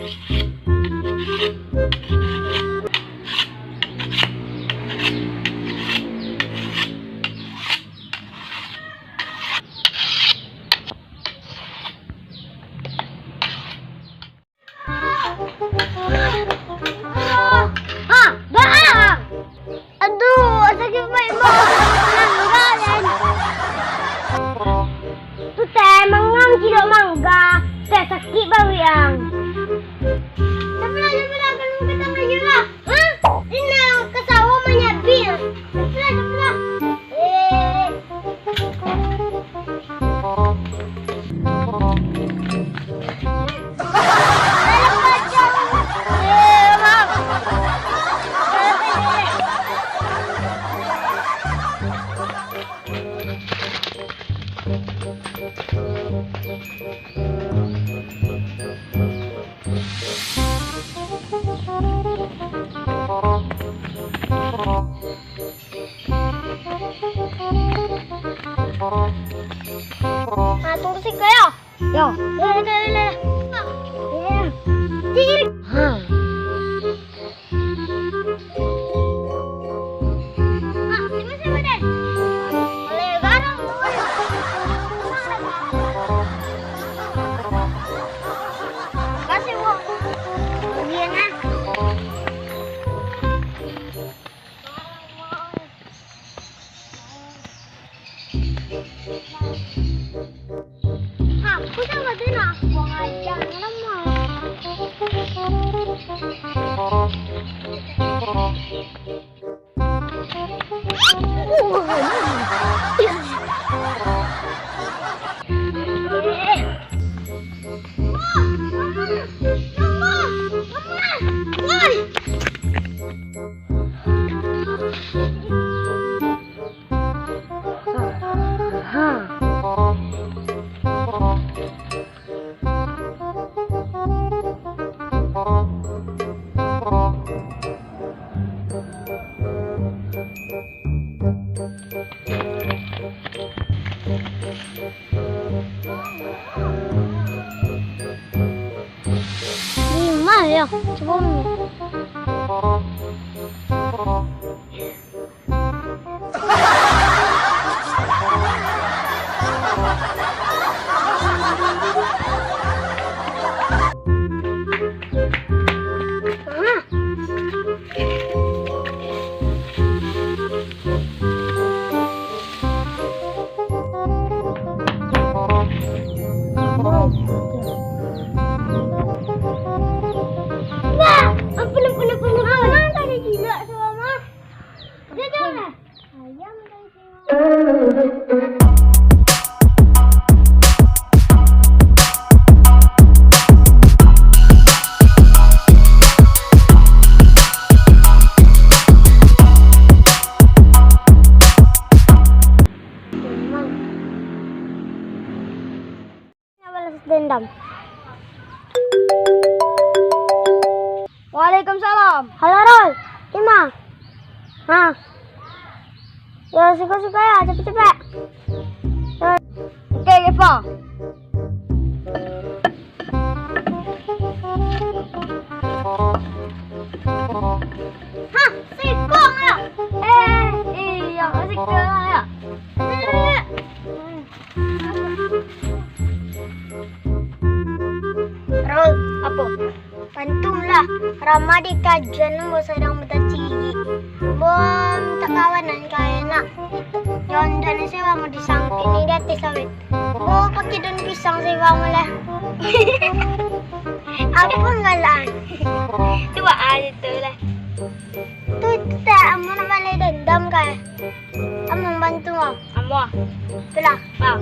Batang! Aduh, sakit baik mo. Nanggalan. Tu teh mangang kilo mangga. Teh sakit bawi ang. Sebelah kan kita lagi lah. Hah? Ini kesawa menyabil. Sebelah. Tunggu sih kayak. Yo, le. Tir. Ini masih ada. Oleh garang. Kasih bu. Bagian ah. Aku sama Dina, buang aja lama. Ya, coba dendam. Waalaikumsalam. Halo Rol, gimana? Hah? Ya suka-suka ya, cepet-cepet. Oke, Eva. Hah, sikong ya? Iya, sikong ya. Rol, apa? Pantunglah, ramah di kajian mo sedang mentacigi. Bom tak kawanan kaya nak. Jangan sewa mo disangkit ni dati sawit. Bo pakai daun pisang sewa mo lah. Aku ngalan. Coba aja tu lah. Tu tak amo nak balik dendam kaya. Amo bantu mo. Amo. Itulah. Wow.